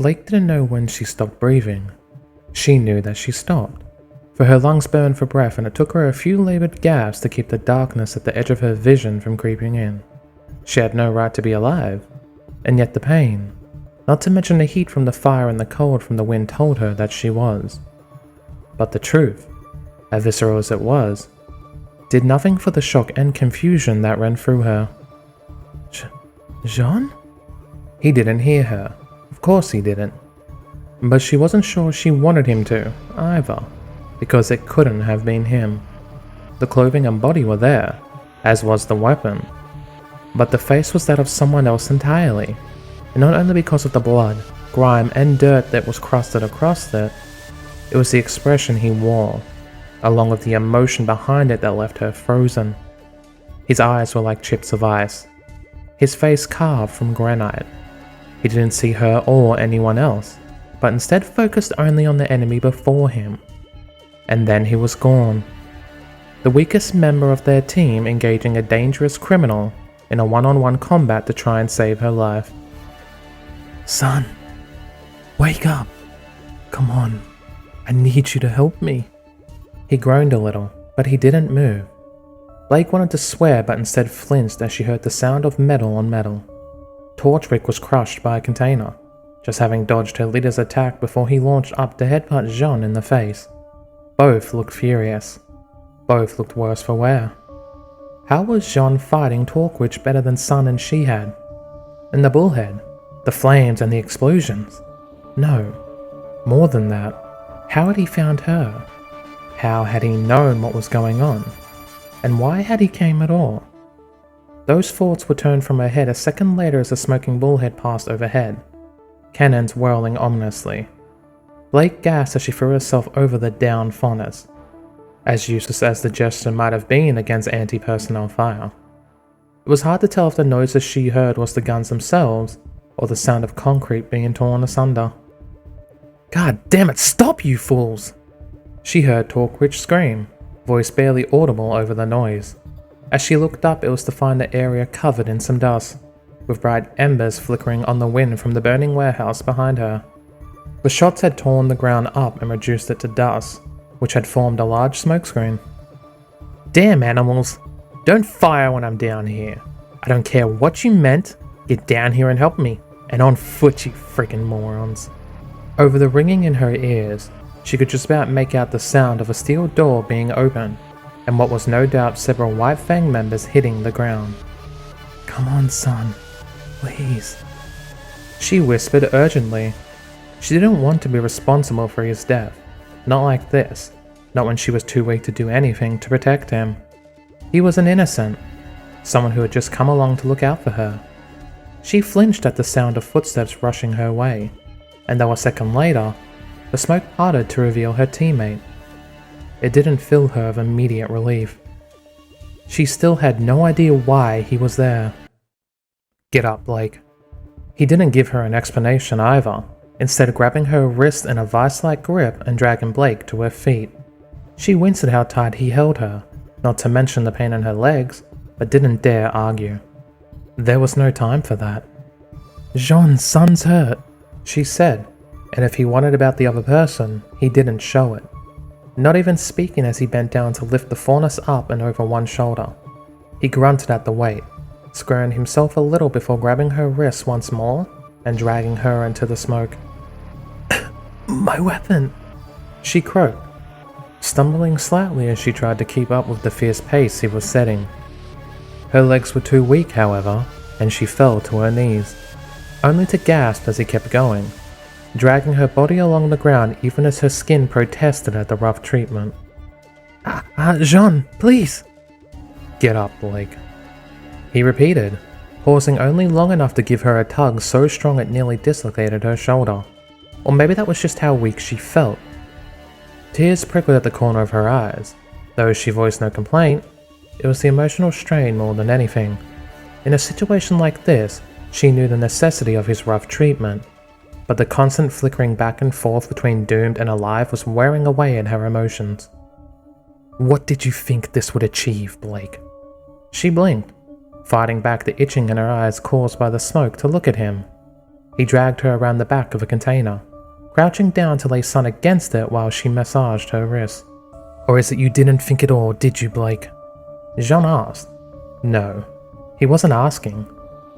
Blake didn't know when she stopped breathing. She knew that she stopped, for her lungs burned for breath and it took her a few labored gasps to keep the darkness at the edge of her vision from creeping in. She had no right to be alive, and yet the pain, not to mention the heat from the fire and the cold from the wind, told her that she was. But the truth, as visceral as it was, did nothing for the shock and confusion that ran through her. Jaune? He didn't hear her. Of course he didn't. But she wasn't sure she wanted him to, either, because it couldn't have been him. The clothing and body were there, as was the weapon. But the face was that of someone else entirely, and not only because of the blood, grime, and dirt that was crusted across it, it was the expression he wore, along with the emotion behind it that left her frozen. His eyes were like chips of ice, his face carved from granite. He didn't see her or anyone else, but instead focused only on the enemy before him. And then he was gone. The weakest member of their team engaging a dangerous criminal in a one-on-one combat to try and save her life. Son, wake up. Come on, I need you to help me. He groaned a little, but he didn't move. Blake wanted to swear but instead flinched as she heard the sound of metal on metal. Torchwick was crushed by a container, just having dodged her leader's attack before he launched up to headbutt Jaune in the face. Both looked furious. Both looked worse for wear. How was Jaune fighting Torchwick better than Sun and she had? And the bullhead, the flames and the explosions? No. More than that, how had he found her? How had he known what was going on? And why had he came at all? Those thoughts were turned from her head a second later as the smoking bullhead passed overhead, cannons whirling ominously. Blake gasped as she threw herself over the downed furnace, as useless as the gesture might have been against anti-personnel fire. It was hard to tell if the noises she heard was the guns themselves, or the sound of concrete being torn asunder. God damn it, stop you fools! She heard Torchwick scream, voice barely audible over the noise. As she looked up, it was to find the area covered in some dust, with bright embers flickering on the wind from the burning warehouse behind her. The shots had torn the ground up and reduced it to dust, which had formed a large smokescreen. Damn animals! Don't fire when I'm down here. I don't care what you meant, get down here and help me, and on foot, you freaking morons. Over the ringing in her ears, she could just about make out the sound of a steel door being opened, and what was no doubt several White Fang members hitting the ground. Come on, son. Please. She whispered urgently. She didn't want to be responsible for his death. Not like this. Not when she was too weak to do anything to protect him. He was an innocent. Someone who had just come along to look out for her. She flinched at the sound of footsteps rushing her way, and though a second later, the smoke parted to reveal her teammate. It didn't fill her of immediate relief. She still had no idea why he was there. Get up, Blake. He didn't give her an explanation either, instead grabbing her wrist in a vice-like grip and dragging Blake to her feet. She winced at how tight he held her, not to mention the pain in her legs, but didn't dare argue. There was no time for that. Jaune's son's hurt, she said, and if he wanted about the other person, he didn't show it. Not even speaking as he bent down to lift the furnace up and over one shoulder. He grunted at the weight, squaring himself a little before grabbing her wrist once more and dragging her into the smoke. My weapon, she croaked, stumbling slightly as she tried to keep up with the fierce pace he was setting. Her legs were too weak, however, and she fell to her knees, only to gasp as he kept going, dragging her body along the ground even as her skin protested at the rough treatment. Jaune, please! Get up, Blake. He repeated, pausing only long enough to give her a tug so strong it nearly dislocated her shoulder. Or maybe that was just how weak she felt. Tears prickled at the corner of her eyes. Though she voiced no complaint, it was the emotional strain more than anything. In a situation like this, she knew the necessity of his rough treatment, but the constant flickering back and forth between doomed and alive was wearing away at her emotions. What did you think this would achieve, Blake? She blinked, fighting back the itching in her eyes caused by the smoke to look at him. He dragged her around the back of a container, crouching down to lay Sun against it while she massaged her wrist. "Or is it you didn't think at all, did you, Blake?" Jaune asked. No, he wasn't asking.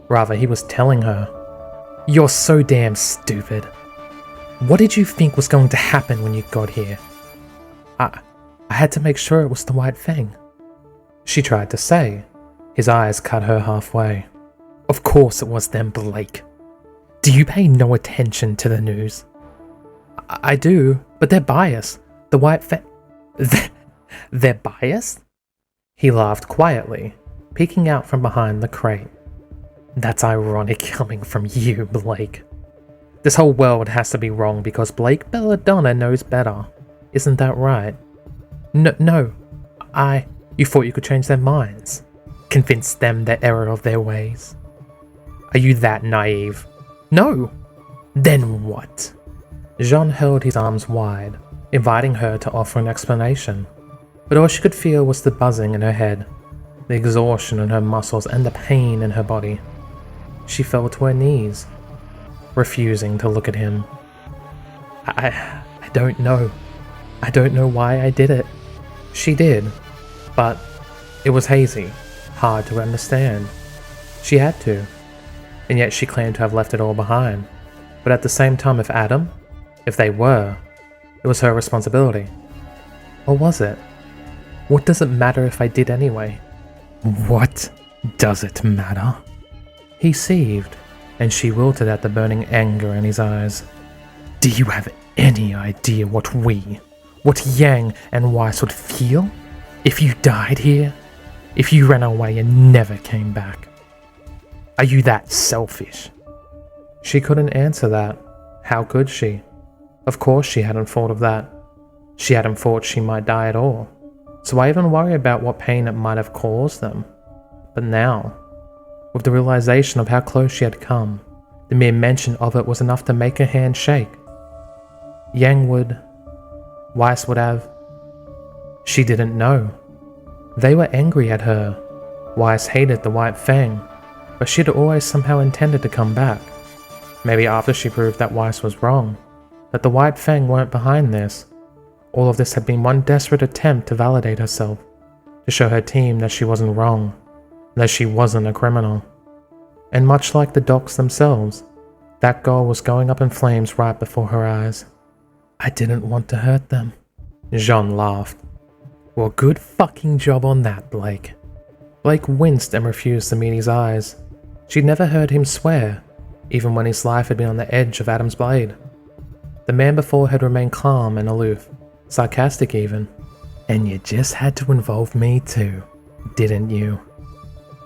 Rather, he was telling her. "You're so damn stupid. What did you think was going to happen when you got here?" I had to make sure it was the right thing," she tried to say. His eyes cut her halfway. "Of course it was them, Blake. Do you pay no attention to the news?" I do, but they're biased. The white They're biased?" He laughed quietly, peeking out from behind the crate. "That's ironic coming from you, Blake. This whole world has to be wrong because Blake Belladonna knows better. Isn't that right?" No, You thought you could change their minds? Convince them the error of their ways? Are you that naive?" "No." "Then what?" Jaune held his arms wide, inviting her to offer an explanation. But all she could feel was the buzzing in her head, the exhaustion in her muscles, and the pain in her body. She fell to her knees, refusing to look at him. I don't know. I don't know why I did it." She did, but it was hazy, hard to understand. She had to, and yet she claimed to have left it all behind. But at the same time, if they were, it was her responsibility. Or was it? What does it matter if I did anyway? "What does it matter?" He seethed, and she wilted at the burning anger in his eyes. "Do you have any idea what Yang and Weiss would feel if you died here? If you ran away and never came back? Are you that selfish?" She couldn't answer that. How could she? Of course she hadn't thought of that. She hadn't thought she might die at all. So why even worry about what pain it might have caused them? But now, with the realization of how close she had come, the mere mention of it was enough to make her hand shake. Weiss would have. She didn't know. They were angry at her. Weiss hated the White Fang, but she'd always somehow intended to come back. Maybe after she proved that Weiss was wrong, that the White Fang weren't behind this. All of this had been one desperate attempt to validate herself, to show her team that she wasn't wrong, that she wasn't a criminal. And much like the docs themselves, that goal was going up in flames right before her eyes. "I didn't want to hurt them." Jaune laughed. "Well, good fucking job on that, Blake." Blake winced and refused to meet his eyes. She'd never heard him swear, even when his life had been on the edge of Adam's blade. The man before had remained calm and aloof, sarcastic even. "And you just had to involve me too, didn't you?"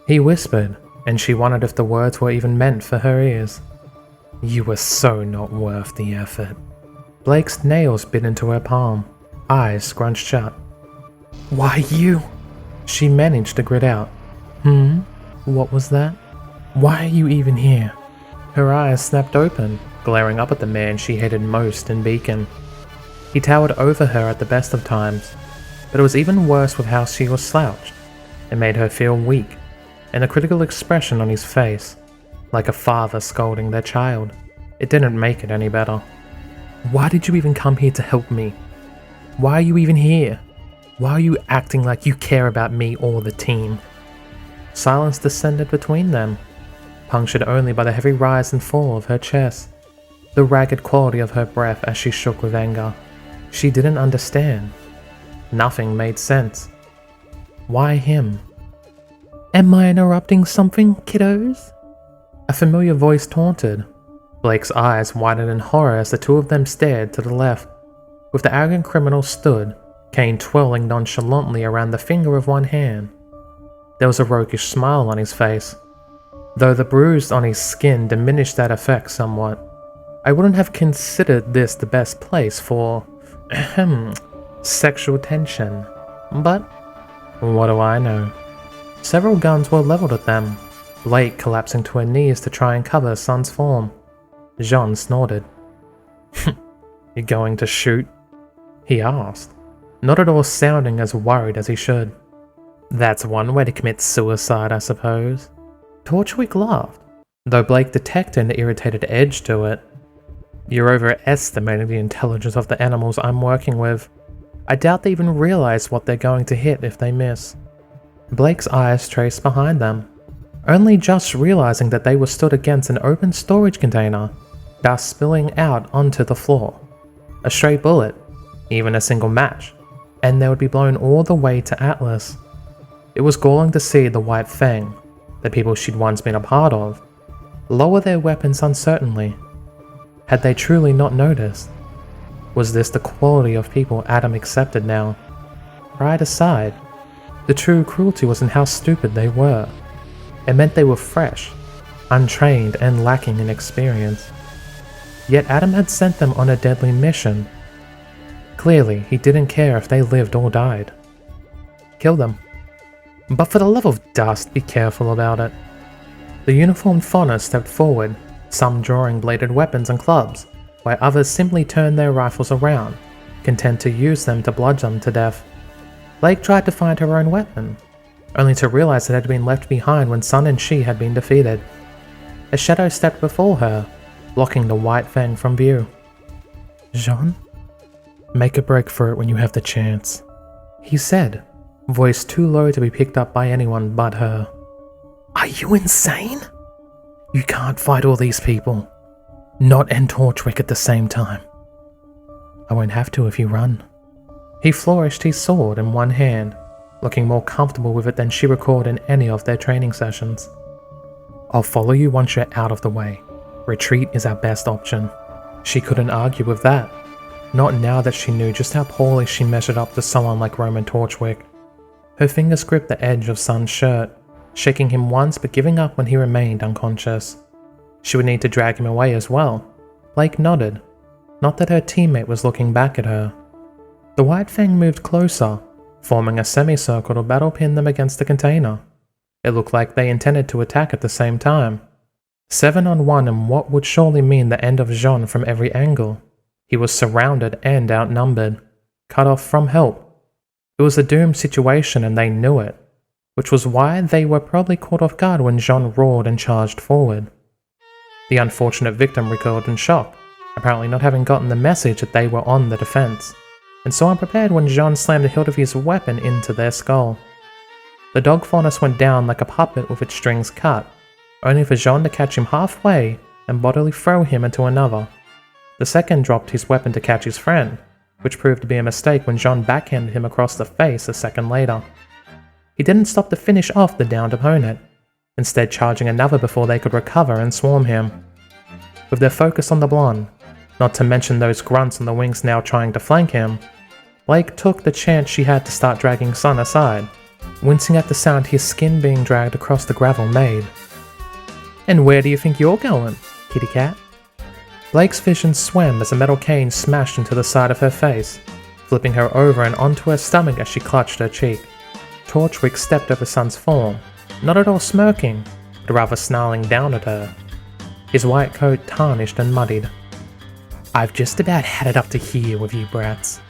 He whispered, and she wondered if the words were even meant for her ears. "You were so not worth the effort." Blake's nails bit into her palm, eyes scrunched shut. "Why you?" She managed to grit out. What was that? Why are you even here?" Her eyes snapped open, glaring up at the man she hated most in Beacon. He towered over her at the best of times, but it was even worse with how she was slouched. It made her feel weak, and a critical expression on his face, like a father scolding their child. It didn't make it any better. "Why did you even come here to help me? Why are you even here? Why are you acting like you care about me or the team?" Silence descended between them, punctured only by the heavy rise and fall of her chest, the ragged quality of her breath as she shook with anger. She didn't understand. Nothing made sense. Why him? "Am I interrupting something, kiddos?" A familiar voice taunted. Blake's eyes widened in horror as the two of them stared to the left. With the arrogant criminal stood, cane twirling nonchalantly around the finger of one hand. There was a roguish smile on his face, though the bruise on his skin diminished that effect somewhat. I wouldn't have considered this the best place for, sexual tension. But what do I know? Several guns were leveled at them, Blake collapsing to her knees to try and cover Sun's form. Jaune snorted. "You going to shoot?" he asked, not at all sounding as worried as he should. "That's one way to commit suicide, I suppose." Torchwick laughed, though Blake detected an irritated edge to it. "You're overestimating the intelligence of the animals I'm working with. I doubt they even realize what they're going to hit if they miss." Blake's eyes traced behind them, only just realizing that they were stood against an open storage container, dust spilling out onto the floor. A stray bullet, even a single match, and they would be blown all the way to Atlas. It was galling to see the White Fang, the people she'd once been a part of, lower their weapons uncertainly. Had they truly not noticed? Was this the quality of people Adam accepted now? Pride aside, the true cruelty was in how stupid they were. It meant they were fresh, untrained, and lacking in experience. Yet Adam had sent them on a deadly mission. Clearly, he didn't care if they lived or died. Kill them. But for the love of dust, be careful about it. The uniformed fauna stepped forward, some drawing bladed weapons and clubs, while others simply turned their rifles around, content to use them to bludgeon them to death. Blake tried to find her own weapon, only to realize it had been left behind when Sun and she had been defeated. A shadow stepped before her, blocking the White Fang from view. "Jaune? Make a break for it when you have the chance," he said, voice too low to be picked up by anyone but her. "Are you insane? You can't fight all these people. Not and Torchwick at the same time." "I won't have to if you run." He flourished his sword in one hand, looking more comfortable with it than she recalled in any of their training sessions. "I'll follow you once you're out of the way. Retreat is our best option." She couldn't argue with that, not now that she knew just how poorly she measured up to someone like Roman Torchwick. Her fingers gripped the edge of Sun's shirt, shaking him once but giving up when he remained unconscious. She would need to drag him away as well. Blake nodded, not that her teammate was looking back at her. The White Fang moved closer, forming a semicircle to battle pin them against the container. It looked like they intended to attack at the same time. 7-on-1 in what would surely mean the end of Jaune from every angle. He was surrounded and outnumbered, cut off from help. It was a doomed situation and they knew it, which was why they were probably caught off guard when Jaune roared and charged forward. The unfortunate victim recoiled in shock, apparently not having gotten the message that they were on the defense, and so unprepared when Jaune slammed the hilt of his weapon into their skull. The dog faunus went down like a puppet with its strings cut, only for Jaune to catch him halfway and bodily throw him into another. The second dropped his weapon to catch his friend, which proved to be a mistake when Jaune backhanded him across the face a second later. He didn't stop to finish off the downed opponent, instead charging another before they could recover and swarm him. With their focus on the blonde, not to mention those grunts on the wings now trying to flank him, Blake took the chance she had to start dragging Sun aside, wincing at the sound his skin being dragged across the gravel made. "And where do you think you're going, kitty cat?" Blake's vision swam as a metal cane smashed into the side of her face, flipping her over and onto her stomach as she clutched her cheek. Torchwick stepped over Sun's form, not at all smirking, but rather snarling down at her. His white coat tarnished and muddied. "I've just about had it up to here with you brats.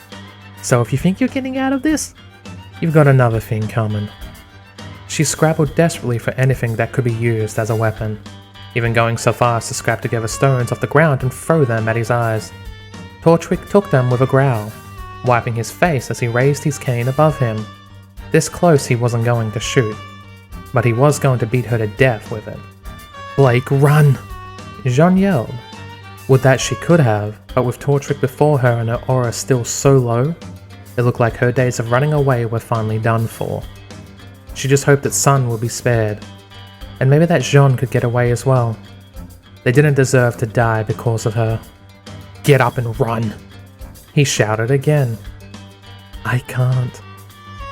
So if you think you're getting out of this, you've got another thing coming." She scrabbled desperately for anything that could be used as a weapon, even going so far as to scrap together stones off the ground and throw them at his eyes. Torchwick took them with a growl, wiping his face as he raised his cane above him. This close he wasn't going to shoot, but he was going to beat her to death with it. "Blake, run!" Jaune yelled. Would that she could have, but with Torchwick before her and her aura still so low, it looked like her days of running away were finally done for. She just hoped that Sun would be spared, and maybe that Jaune could get away as well. They didn't deserve to die because of her. "Get up and run!" he shouted again. "I can't,"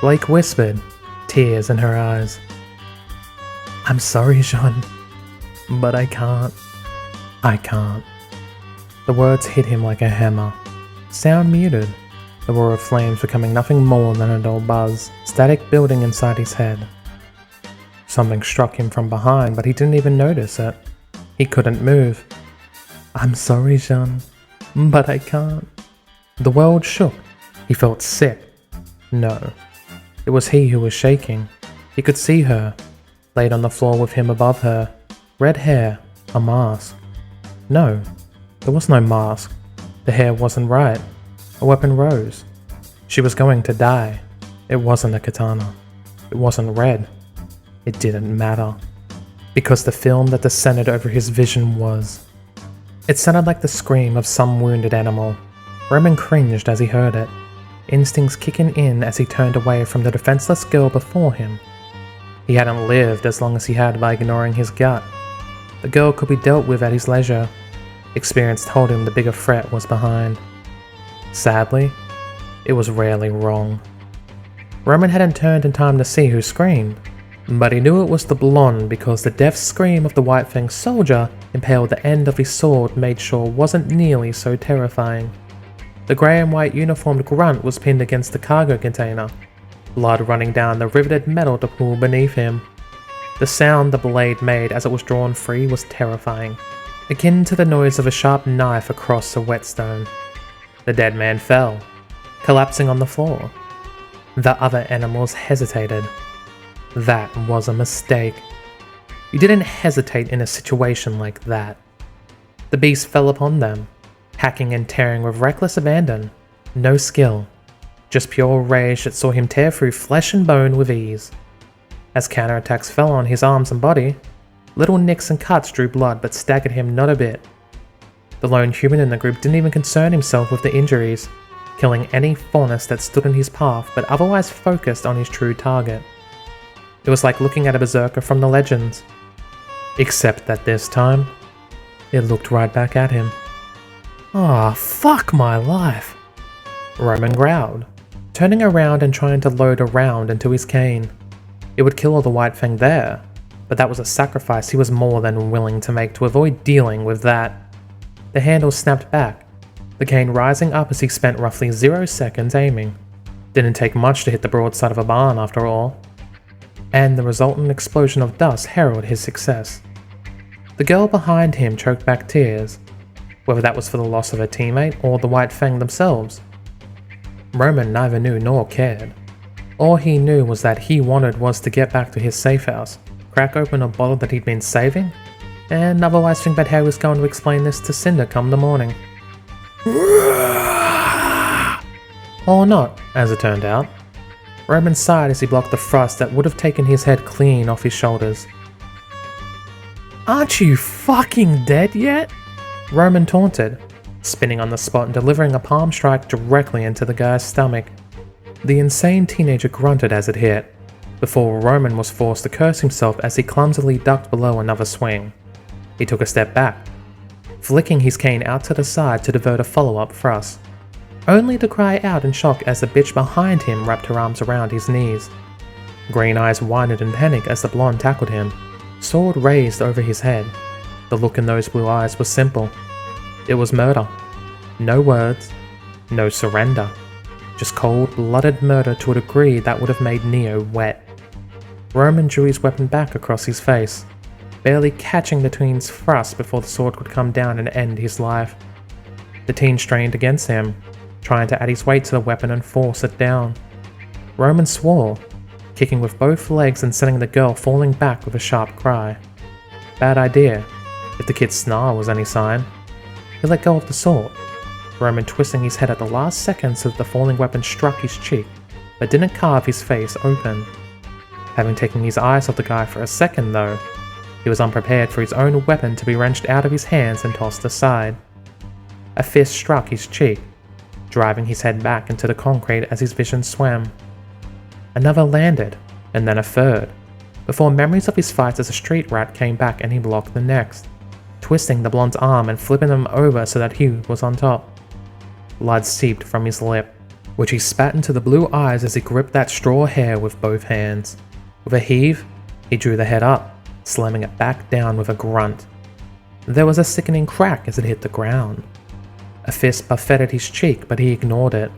Blake whispered, tears in her eyes. "I'm sorry, Jaune, but I can't. I can't." The words hit him like a hammer. Sound muted, the roar of flames becoming nothing more than a dull buzz, static building inside his head. Something struck him from behind, but he didn't even notice it. He couldn't move. "I'm sorry, Jaune, but I can't." The world shook. He felt sick. No, it was he who was shaking. He could see her, laid on the floor with him above her, red hair, A mask. No, there was no mask. The hair wasn't right. A weapon rose. She was going to die. It wasn't a katana. It wasn't red. It didn't matter. Because the film that descended over his vision was. It sounded like the scream of some wounded animal. Roman cringed as he heard it, instincts kicking in as he turned away from the defenseless girl before him. He hadn't lived as long as he had by ignoring his gut. The girl could be dealt with at his leisure. Experience told him the bigger threat was behind. Sadly, it was rarely wrong. Roman hadn't turned in time to see who screamed, but he knew it was the blonde because the death scream of the white-fanged soldier impaled the end of his sword made sure wasn't nearly so terrifying. The grey and white uniformed grunt was pinned against the cargo container, blood running down the riveted metal to pool beneath him. The sound the blade made as it was drawn free was terrifying, akin to the noise of a sharp knife across a whetstone. The dead man fell, collapsing on the floor. The other animals hesitated. That was a mistake. You didn't hesitate in a situation like that. The beast fell upon them, hacking and tearing with reckless abandon. No skill, just pure rage that saw him tear through flesh and bone with ease. As counterattacks fell on his arms and body, little nicks and cuts drew blood but staggered him not a bit. The lone human in the group didn't even concern himself with the injuries, killing any faunus that stood in his path but otherwise focused on his true target. It was like looking at a berserker from the legends. Except that this time, it looked right back at him. "Ah, fuck my life," Roman growled, turning around and trying to load a round into his cane. It would kill the white fang there, but that was a sacrifice he was more than willing to make to avoid dealing with that. The handle snapped back, the cane rising up as he spent roughly 0 seconds aiming. Didn't take much to hit the broadside of a barn after all. And the resultant explosion of dust heralded his success. The girl behind him choked back tears, whether that was for the loss of a teammate or the white fang themselves. Roman neither knew nor cared. All he knew was that he wanted was to get back to his safe house, crack open a bottle that he'd been saving, and otherwise think about how he was going to explain this to Cinder come the morning. Or not, as it turned out. Roman sighed as he blocked the thrust that would have taken his head clean off his shoulders. "Aren't you fucking dead yet?" Roman taunted, spinning on the spot and delivering a palm strike directly into the guy's stomach. The insane teenager grunted as it hit, before Roman was forced to curse himself as he clumsily ducked below another swing. He took a step back, flicking his cane out to the side to divert a follow-up thrust, only to cry out in shock as the bitch behind him wrapped her arms around his knees. Green eyes widened in panic as the blonde tackled him, sword raised over his head. The look in those blue eyes was simple. It was murder. No words, no surrender. Just cold-blooded murder to a degree that would have made Neo wet. Roman drew his weapon back across his face, barely catching the tween's thrust before the sword could come down and end his life. The teen strained against him, trying to add his weight to the weapon and force it down. Roman swore, kicking with both legs and sending the girl falling back with a sharp cry. Bad idea, if the kid's snarl was any sign. He let go of the sword, Roman twisting his head at the last seconds as the falling weapon struck his cheek, but didn't carve his face open. Having taken his eyes off the guy for a second though, he was unprepared for his own weapon to be wrenched out of his hands and tossed aside. A fist struck his cheek, driving his head back into the concrete as his vision swam. Another landed, and then a third, before memories of his fights as a street rat came back and he blocked the next, twisting the blonde's arm and flipping him over so that he was on top. Blood seeped from his lip, which he spat into the blue eyes as he gripped that straw hair with both hands. With a heave, he drew the head up, slamming it back down with a grunt. There was a sickening crack as it hit the ground. A fist buffeted his cheek, but he ignored it.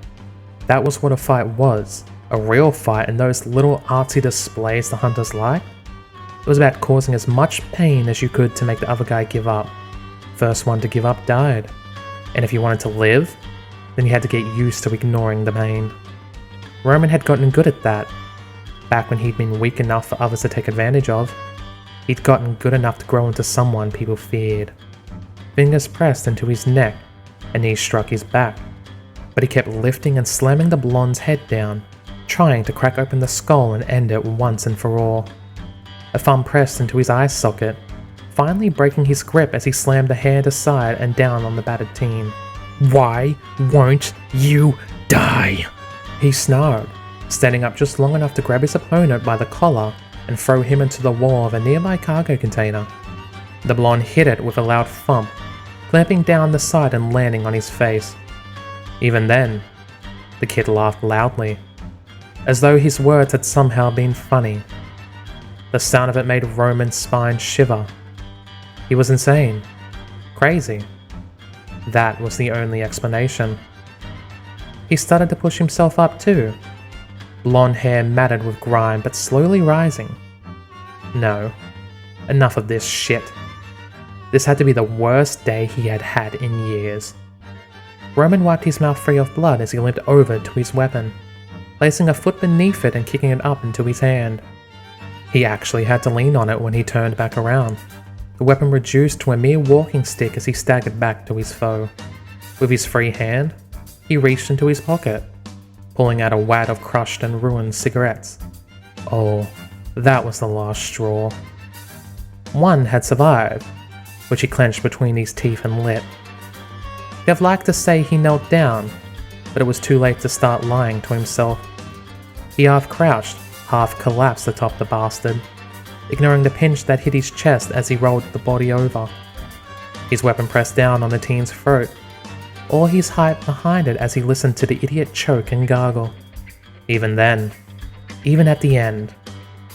That was what a fight was, a real fight, and those little artsy displays the hunters liked. It was about causing as much pain as you could to make the other guy give up. First one to give up died. And if you wanted to live, then you had to get used to ignoring the pain. Roman had gotten good at that, back when he'd been weak enough for others to take advantage of. He'd gotten good enough to grow into someone people feared. Fingers pressed into his neck, and knees struck his back, but he kept lifting and slamming the blonde's head down, trying to crack open the skull and end it once and for all. A thumb pressed into his eye socket, finally breaking his grip as he slammed the hand aside and down on the battered teen. "Why won't you die?" he snarled, standing up just long enough to grab his opponent by the collar and throw him into the wall of a nearby cargo container. The blonde hit it with a loud thump, clamping down the side and landing on his face. Even then, the kid laughed loudly, as though his words had somehow been funny. The sound of it made Roman's spine shiver. He was insane. Crazy. That was the only explanation. He started to push himself up too. Blonde hair matted with grime but slowly rising. No. Enough of this shit. This had to be the worst day he had had in years. Roman wiped his mouth free of blood as he limped over to his weapon, placing a foot beneath it and kicking it up into his hand. He actually had to lean on it when he turned back around, the weapon reduced to a mere walking stick as he staggered back to his foe. With his free hand, he reached into his pocket, pulling out a wad of crushed and ruined cigarettes. Oh, that was the last straw. One had survived, which he clenched between his teeth and lit. He'd have liked to say he knelt down, but it was too late to start lying to himself. He half crouched, half collapsed atop the bastard, ignoring the pinch that hit his chest as he rolled the body over. His weapon pressed down on the teen's throat, all his hype behind it as he listened to the idiot choke and gargle. Even then, even at the end,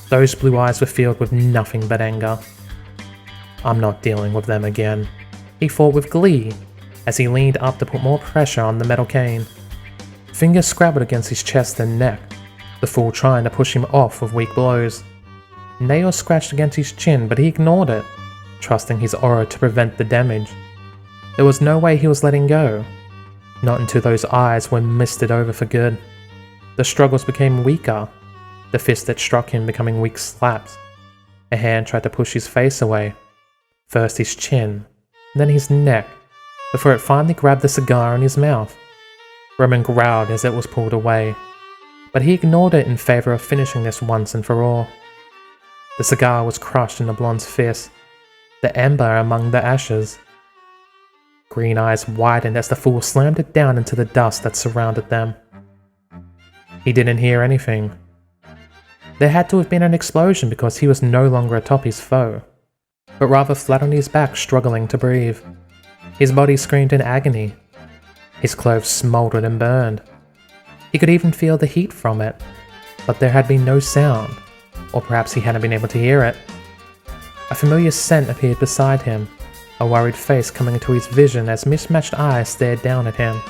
those blue eyes were filled with nothing but anger. I'm not dealing with them again, he thought with glee as he leaned up to put more pressure on the metal cane. Fingers scrabbled against his chest and neck, the fool trying to push him off with weak blows. Nails scratched against his chin, but he ignored it, trusting his aura to prevent the damage. There was no way he was letting go, not until those eyes were misted over for good. The struggles became weaker, the fist that struck him becoming weak slaps. A hand tried to push his face away, first his chin, then his neck, before it finally grabbed the cigar in his mouth. Roman growled as it was pulled away, but he ignored it in favor of finishing this once and for all. The cigar was crushed in the blonde's fist, the ember among the ashes. Green eyes widened as the fool slammed it down into the dust that surrounded them. He didn't hear anything. There had to have been an explosion because he was no longer atop his foe, but rather flat on his back struggling to breathe. His body screamed in agony. His clothes smoldered and burned. He could even feel the heat from it, but there had been no sound, or perhaps he hadn't been able to hear it. A familiar scent appeared beside him, a worried face coming into his vision as mismatched eyes stared down at him.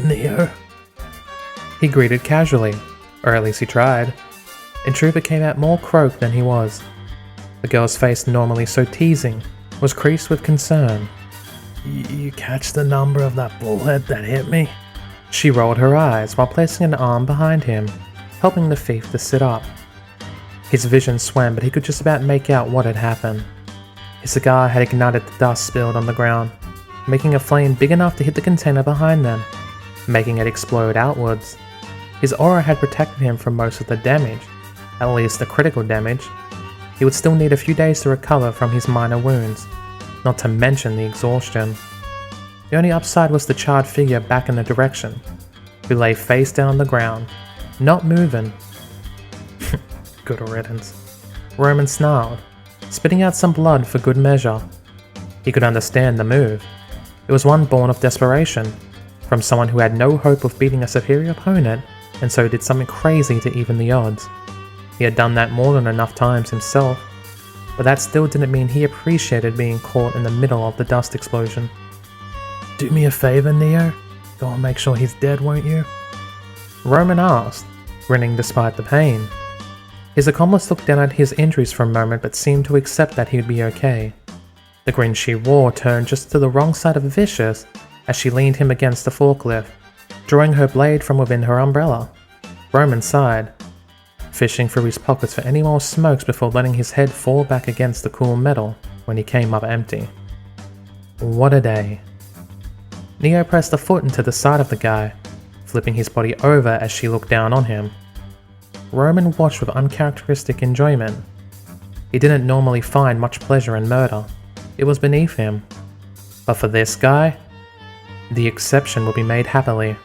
Neo? He greeted casually, or at least he tried. In truth, it came out more croaked than he was. The girl's face, normally so teasing, was creased with concern. You catch the number of that bullhead that hit me? She rolled her eyes while placing an arm behind him, helping the thief to sit up. His vision swam, but he could just about make out what had happened. His cigar had ignited the dust spilled on the ground, making a flame big enough to hit the container behind them, making it explode outwards. His aura had protected him from most of the damage, at least the critical damage. He would still need a few days to recover from his minor wounds, not to mention the exhaustion. The only upside was the charred figure back in the direction, who lay face down on the ground, not moving. Good riddance. Roman snarled, spitting out some blood for good measure. He could understand the move. It was one born of desperation, from someone who had no hope of beating a superior opponent and so did something crazy to even the odds. He had done that more than enough times himself, but that still didn't mean he appreciated being caught in the middle of the dust explosion. Do me a favor, Neo? Go and make sure he's dead, won't you? Roman asked, grinning despite the pain. His accomplice looked down at his injuries for a moment but seemed to accept that he would be okay. The grin she wore turned just to the wrong side of vicious as she leaned him against the forklift, drawing her blade from within her umbrella. Roman sighed. fishing through his pockets for any more smokes before letting his head fall back against the cool metal when he came up empty. What a day. Neo pressed a foot into the side of the guy, flipping his body over as she looked down on him. Roman watched with uncharacteristic enjoyment. He didn't normally find much pleasure in murder. It was beneath him. But for this guy, the exception would be made happily.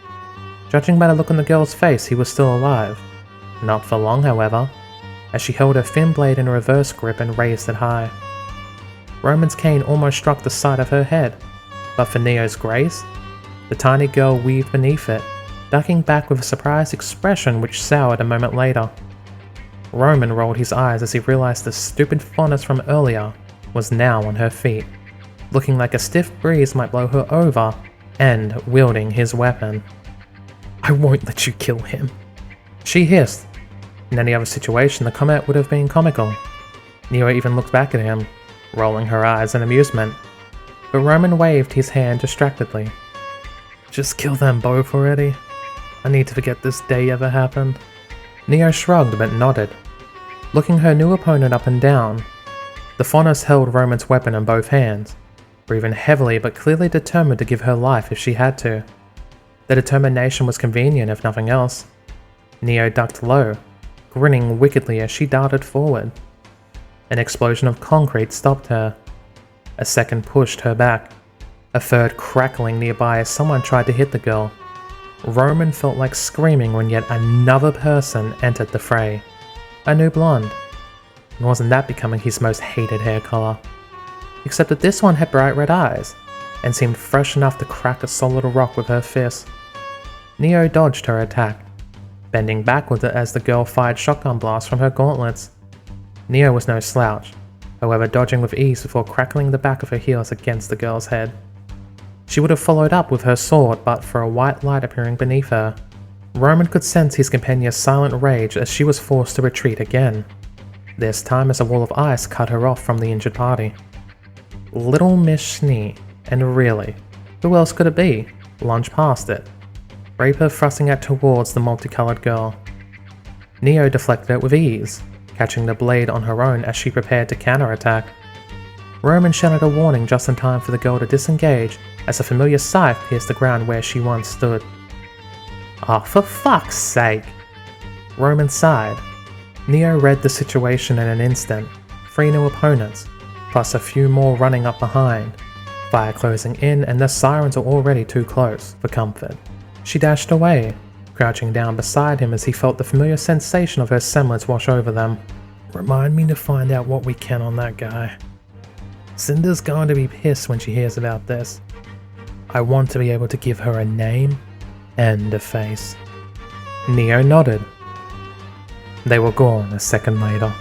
Judging by the look on the girl's face, he was still alive. Not for long, however, as she held her thin blade in a reverse grip and raised it high. Roman's cane almost struck the side of her head, but for Neo's grace, the tiny girl weaved beneath it, ducking back with a surprised expression which soured a moment later. Roman rolled his eyes as he realized the stupid fondness from earlier was now on her feet, looking like a stiff breeze might blow her over, and wielding his weapon. "I won't let you kill him," she hissed. In any other situation, the comment would have been comical. Neo even looked back at him, rolling her eyes in amusement, but Roman waved his hand distractedly. "Just kill them both already. I need to forget this day ever happened." Neo shrugged but nodded, looking her new opponent up and down. The Faunus held Roman's weapon in both hands, breathing heavily but clearly determined to give her life if she had to. The determination was convenient if nothing else. Neo ducked low, grinning wickedly as she darted forward. An explosion of concrete stopped her. A second pushed her back, a third crackling nearby as someone tried to hit the girl. Roman felt like screaming when yet another person entered the fray. A new blonde. And wasn't that becoming his most hated hair color? Except that this one had bright red eyes, and seemed fresh enough to crack a solid rock with her fist. Neo dodged her attack, bending backward as the girl fired shotgun blasts from her gauntlets. Neo was no slouch, however, dodging with ease before crackling the back of her heels against the girl's head. She would have followed up with her sword but for a white light appearing beneath her. Roman could sense his companion's silent rage as she was forced to retreat again, this time as a wall of ice cut her off from the injured party. Little Miss Schnee, and really, who else could it be, lunged past it, Rapier thrusting it towards the multicolored girl. Neo deflected it with ease, catching the blade on her own as she prepared to counterattack. Roman shouted a warning just in time for the girl to disengage as a familiar scythe pierced the ground where she once stood. "Oh, for fuck's sake!" Roman sighed. Neo read the situation in an instant. 3 new opponents, plus a few more running up behind. Fire closing in and the sirens are already too close for comfort. She dashed away, crouching down beside him as he felt the familiar sensation of her semblance wash over them. "Remind me to find out what we can on that guy. Cinder's going to be pissed when she hears about this. I want to be able to give her a name and a face." Neo nodded. They were gone a second later.